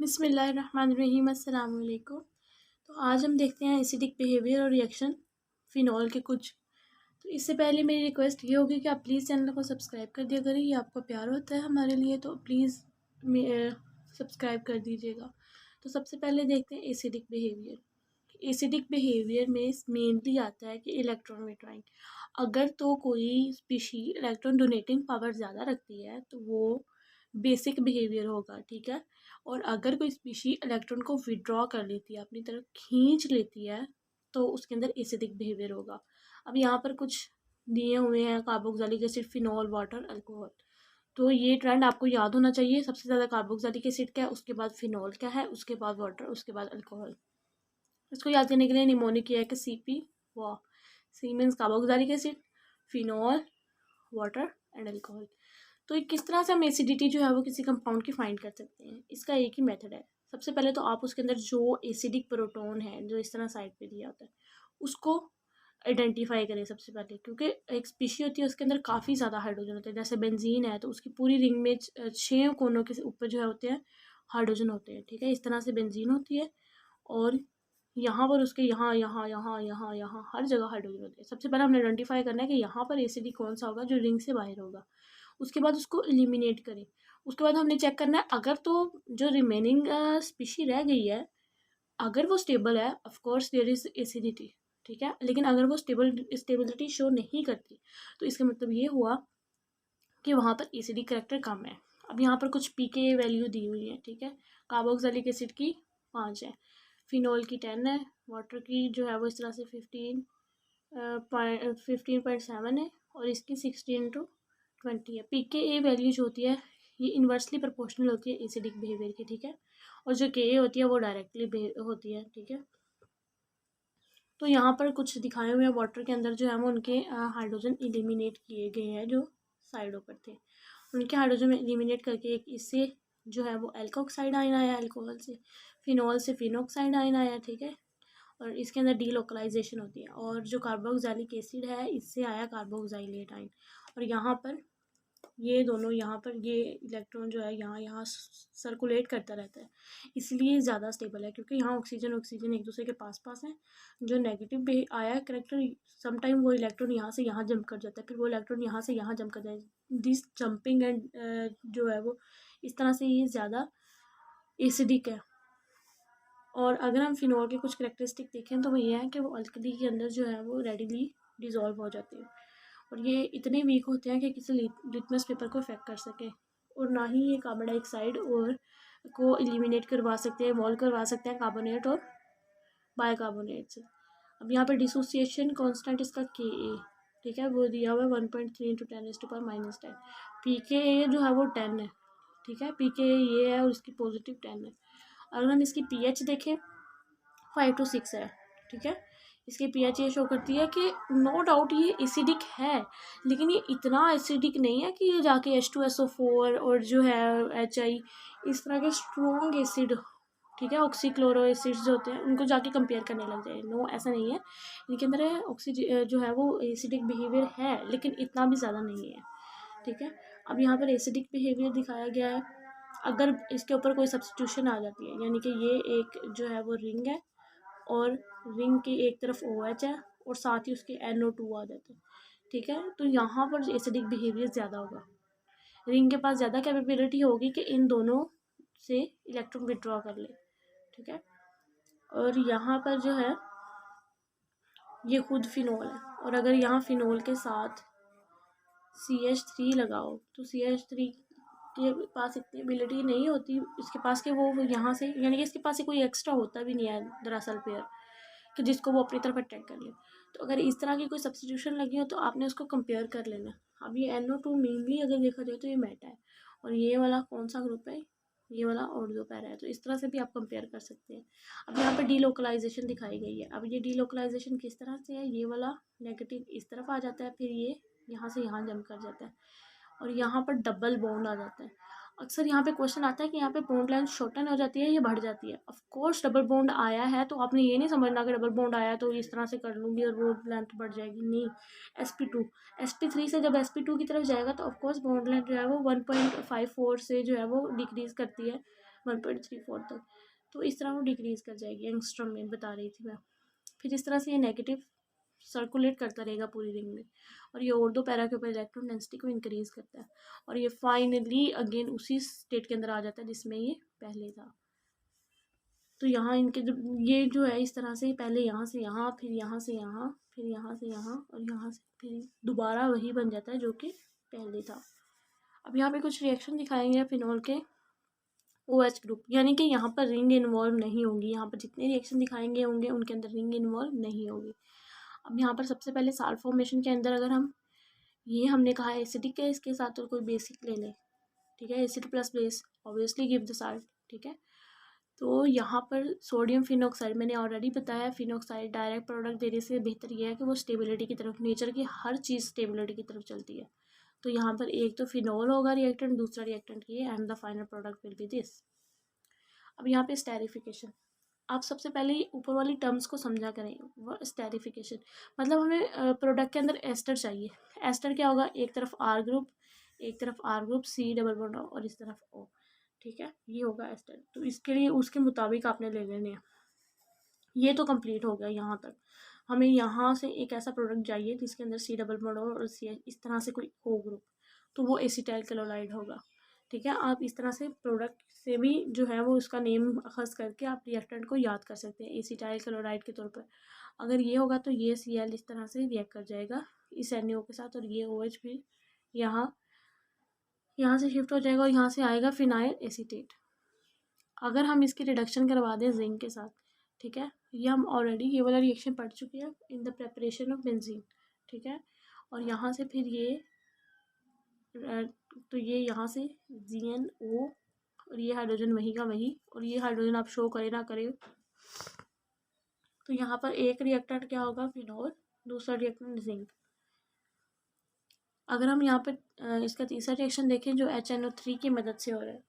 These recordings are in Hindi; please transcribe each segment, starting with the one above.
बिस्मिल्लाहिर्रहमानिर्रहीम अस्सलाम वालेकुम। तो आज हम देखते हैं एसिडिक बिहेवियर और रिएक्शन फ़िनॉल के कुछ। तो इससे पहले मेरी रिक्वेस्ट ये होगी कि आप प्लीज़ चैनल को सब्सक्राइब कर दिया करें, ये आपका प्यार होता है हमारे लिए, तो प्लीज़ सब्सक्राइब कर दीजिएगा। तो सबसे पहले देखते हैं एसिडिक बिहेवियर। एसिडिक बिहेवियर में मेनली आता है कि इलेक्ट्रॉन विड्रॉइंग। अगर तो कोई स्पीशी इलेक्ट्रॉन डोनेटिंग पावर ज़्यादा रखती है तो वो बेसिक बिहेवियर होगा, ठीक है। और अगर कोई स्पीशी इलेक्ट्रॉन को विड्रॉ कर लेती है, अपनी तरफ खींच लेती है, तो उसके अंदर एसिडिक बिहेवियर होगा। अब यहाँ पर कुछ दिए हुए हैं, carboxylic acid, phenol, water, alcohol. तो ये ट्रेंड आपको याद होना चाहिए। सबसे ज़्यादा कार्बोक्सिलिक एसिड क्या है, उसके बाद फिनॉल क्या है, उसके बाद वाटर, उसके बाद अल्कोहल। इसको याद करने के लिए निमोनिक किया है कि CP, वाह, C means carboxylic acid, phenol, water and alcohol. तो ये किस तरह से हम एसिडिटी जो है वो किसी कंपाउंड की फाइंड कर सकते हैं, इसका एक ही मेथड है। सबसे पहले तो आप उसके अंदर जो एसिडिक प्रोटोन है जो इस तरह साइड पे दिया होता है उसको आइडेंटिफाई करें सबसे पहले, क्योंकि एक स्पीशी होती है उसके अंदर काफ़ी ज़्यादा हाइड्रोजन होते हैं। जैसे बेंजीन है तो उसकी पूरी रिंग में 6 कोनों के ऊपर जो है होते हैं हाइड्रोजन होते हैं, ठीक है। इस तरह से बेंजीन होती है और यहाँ पर उसके यहाँ यहाँ यहाँ यहाँ यहाँ हर जगह हाइड्रोजन होते हैं। सबसे पहले हमने आइडेंटिफाई करना है कि यहाँ पर एसिडिक कौन सा होगा जो रिंग से बाहर होगा। उसके बाद उसको एलिमिनेट करें। उसके बाद हमने चेक करना है अगर तो जो रिमेनिंग स्पीशी रह गई है अगर वो स्टेबल है, of course there is acidity, ठीक है। लेकिन अगर वो स्टेबिलिटी शो नहीं करती तो इसका मतलब ये हुआ कि वहाँ पर एसिडिक करेक्टर कम है। अब यहाँ पर कुछ पीके वैल्यू दी हुई है, ठीक है। कार्बोक्सिलिक एसिड की 5 है, फिनॉल की 10 है, वाटर की जो है वो इस तरह से 15.7 है और इसकी 16/20 है। PKA वैल्यू जो होती है ये इन्वर्सली प्रोपोर्शनल होती है एसिडिक बिहेवियर की, ठीक है। और जो KA होती है वो डायरेक्टली होती है, ठीक है। तो यहाँ पर कुछ दिखाए हुए हैं वाटर के अंदर जो है वो उनके हाइड्रोजन एलिमिनेट किए गए हैं जो साइडों पर थे। उनके हाइड्रोजन एलिमिनेट करके एक इससे जो है वो एल्कोक्साइड आयन आया, अल्कोहल से, फिनॉल से फिनोक्साइड आयन आया, ठीक है। और इसके अंदर डीलोकलाइजेशन होती है। और जो कार्बोक्सिलिक एसिड है इससे आया कार्बोक्सिलेट आयन। और यहाँ पर ये दोनों यहाँ पर ये इलेक्ट्रॉन जो है यहाँ यहाँ सर्कुलेट करता रहता है, इसलिए ज़्यादा स्टेबल है, क्योंकि यहाँ ऑक्सीजन ऑक्सीजन एक दूसरे के पास पास हैं। जो नेगेटिव भी आया करेक्टर, समटाइम वो इलेक्ट्रॉन यहाँ से यहाँ जंप कर जाता है, फिर वो इलेक्ट्रॉन यहाँ से यहाँ जंप कर जाए। दिस जंपिंग एंड जो है वो इस तरह से ये ज़्यादा एसिडिक है। और अगर हम फिनॉल के कुछ करेक्टरिस्टिक देखें तो वो ये है कि वो अल्कली के अंदर जो है वो रेडिली डिज़ोल्व हो जाते हैं और ये इतने वीक होते हैं कि किसी लिटमस पेपर को इफेक्ट कर सके। और ना ही ये कार्बन डाइऑक्साइड और को एलिमिनेट करवा सकते हैं, वॉल करवा सकते हैं कार्बोनेट और बाइकार्बोनेट से। अब यहाँ पर डिसोसिएशन कांस्टेंट इसका KA, ठीक है, वो दिया हुआ है 1.3 × 10⁻⁻10। PKA जो है वो 10 है, ठीक है। PKA ये है और इसकी पॉजिटिव 10 है। अगर हम इसकी pH देखें 5 to 6 है, ठीक है। इसकी pH ये शो करती है कि नो डाउट ये एसिडिक है, लेकिन ये इतना एसिडिक नहीं है कि ये जाके H2SO4 और जो है HI इस तरह के स्ट्रॉन्ग एसिड, ठीक है, ऑक्सीक्लोरो एसिड्स जो होते हैं उनको जाके कंपेयर करने लग जाए। नो, ऐसा नहीं है। इनके अंदर ऑक्सीजन जो है वो एसिडिक बिहेवियर है लेकिन इतना भी ज़्यादा नहीं है, ठीक है। अब यहाँ पर एसिडिक बिहेवियर दिखाया गया है। अगर इसके ऊपर कोई सब्स्टिट्यूशन आ जाती है, यानी कि ये एक जो है वो रिंग है और रिंग की एक तरफ OH है और साथ ही उसके NO2 आ जाते हैं, ठीक है। तो यहाँ पर एसिडिक बिहेवियर ज़्यादा होगा, रिंग के पास ज़्यादा कैपेबिलिटी होगी कि इन दोनों से इलेक्ट्रॉन विड्रॉ कर ले, ठीक है। और यहाँ पर जो है ये खुद फिनॉल है और अगर यहाँ फिनॉल के साथ CH3 लगाओ तो CH3 के पास इतनी एबिलिटी नहीं होती इसके पास कि वो यहाँ से, यानी कि इसके पास से कोई एक्स्ट्रा होता भी नहीं है दरअसल पेयर कि जिसको वो अपनी तरफ अटैक कर ले। तो अगर इस तरह की कोई सब्स्टिट्यूशन लगी हो तो आपने उसको कंपेयर कर लेना। अब ये NO2 मेनली अगर देखा जाए तो ये मेटा है और ये वाला कौन सा ग्रुप है, ये वाला ऑर्डो पैरा है। तो इस तरह से भी आप कंपेयर कर सकते हैं। अब यहाँ पर डीलोकलाइजेशन दिखाई गई है। अब ये डीलोकलाइजेशन किस तरह से है, ये वाला नेगेटिव इस तरफ आ जाता है, फिर ये यहाँ से यहाँ जंप कर जाता है और यहाँ पर डबल बॉन्ड आ जाता है। अक्सर यहाँ पे क्वेश्चन आता है कि यहाँ पे बॉन्ड लेंथ शॉर्टन हो जाती है या बढ़ जाती है। ऑफ कोर्स डबल बॉन्ड आया है तो आपने ये नहीं समझना कि डबल बॉन्ड आया तो इस तरह से कर लूँगी और वो लेंथ बढ़ जाएगी, नहीं। sp3 से जब sp2 की तरफ जाएगा तो ऑफकोर्स बॉन्ड लेंथ जो है वो 1.54 से जो है वो डिक्रीज़ करती है 1.34 तक। तो इस तरह वो डिक्रीज़ कर जाएगी, एंगस्ट्रॉम में बता रही थी मैं। फिर इस तरह से ये नेगेटिव सर्कुलेट करता रहेगा पूरी रिंग में, और ये और 2 पैरा के ऊपर इलेक्ट्रॉन डेंसिटी को इंक्रीज़ करता है, और ये फाइनली अगेन उसी स्टेट के अंदर आ जाता है जिसमें ये पहले था। तो यहाँ इनके जो ये जो है इस तरह से पहले यहाँ से यहाँ, फिर यहाँ से यहाँ, फिर यहाँ से यहाँ, और यहाँ से फिर दोबारा वही बन जाता है जो कि पहले था। अब यहाँ पे कुछ रिएक्शन दिखाएंगे फिनॉल के OH ग्रुप, यानी कि यहाँ पर रिंग इन्वॉल्व नहीं होंगी। यहाँ पर जितने रिएक्शन दिखाएंगे होंगे उनके अंदर रिंग इन्वॉल्व नहीं होगी। अब यहाँ पर सबसे पहले साल्ट फॉर्मेशन के अंदर अगर हम ये हमने कहा एसिडिक है, इसके साथ और कोई बेसिक ले लें, ठीक है, acid plus base obviously give the salt, ठीक है। तो यहाँ पर सोडियम फिनॉक्साइड मैंने ऑलरेडी बताया, फिनॉक्साइड डायरेक्ट प्रोडक्ट देने से बेहतर यह है कि वो स्टेबिलिटी की तरफ, नेचर की हर चीज़ स्टेबिलिटी की तरफ चलती है। तो यहाँ पर एक तो फिनॉल होगा रिएक्टेंट, दूसरा रिएक्टेंट ये, and the final product will be this. अब यहाँ पे स्टेरिफिकेशन, आप सबसे पहले ऊपर वाली टर्म्स को समझा करें। स्टेरिफिकेशन मतलब हमें प्रोडक्ट के अंदर एस्टर चाहिए। एस्टर क्या होगा, एक तरफ R ग्रुप, एक तरफ R group, C double bond और इस तरफ O, ठीक है, ये होगा एस्टर। तो इसके लिए उसके मुताबिक आपने ले लेने हैं। ये तो कंप्लीट हो गया यहाँ तक। हमें यहाँ से एक ऐसा प्रोडक्ट चाहिए जिसके अंदर C डबल बॉन्ड और C इस तरह से कोई O ग्रुप, तो वो एसिटाइल क्लोराइड होगा, ठीक है। आप इस तरह से प्रोडक्ट से भी जो है वो उसका नेम अखज़ करके आप रिएक्टेंट को याद कर सकते हैं एसिटाइल क्लोराइड के तौर पर। अगर ये होगा तो ये Cl इस तरह से रिएक्ट कर जाएगा इस NaO के साथ, और ये OH भी यहाँ से शिफ्ट हो जाएगा और यहाँ से आएगा फिनाइल एसीटेट। अगर हम इसकी रिडक्शन करवा दें जिंक के साथ, ठीक है, ये हम ऑलरेडी ये वाला रिएक्शन पढ़ चुके हैं in the preparation of benzene, ठीक है। और यहाँ से फिर ये तो ये यहाँ से ZnO, और ये हाइड्रोजन वही का वही, और ये हाइड्रोजन आप शो करे ना करे। तो यहाँ पर एक रिएक्टेंट क्या होगा, फिनॉल, दूसरा रिएक्टेंट जिंक। अगर हम यहाँ पर इसका तीसरा रिएक्शन देखें जो HNO3 की मदद से हो रहा है,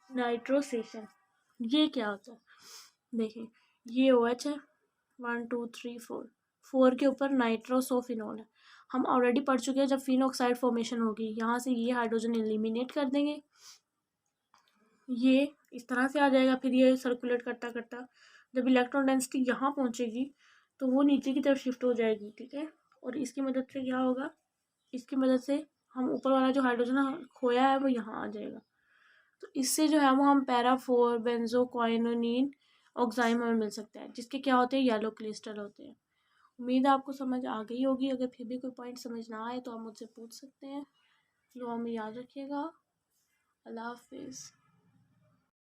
नाइट्रोसेशन, ये क्या होता है, देखें ये OH है, 1 2 3 4, 4 के ऊपर नाइट्रोसोफिनॉल है। हम ऑलरेडी पढ़ चुके हैं जब फिनॉक्साइड फॉर्मेशन होगी, यहाँ से ये हाइड्रोजन एलिमिनेट कर देंगे, ये इस तरह से आ जाएगा। फिर ये सर्कुलेट करता करता जब इलेक्ट्रॉन डेंसिटी यहाँ पहुँचेगी तो वो नीचे की तरफ शिफ्ट हो जाएगी, ठीक है। और इसकी मदद से क्या होगा, इसकी मदद से हम ऊपर वाला जो हाइड्रोजन खोया है वो यहाँ आ जाएगा। तो इससे जो है वो हम पैरा4 बेंजोक्वाइनोनिन ऑक्साइमर मिल सकता है, जिसके क्या होते हैं, येलो क्रिस्टल होते हैं। उम्मीद है आपको समझ आ गई होगी। अगर फिर भी कोई पॉइंट समझ ना आए तो आप मुझसे पूछ सकते हैं। दुआ में याद रखिएगा। अल्लाह हाफिज़।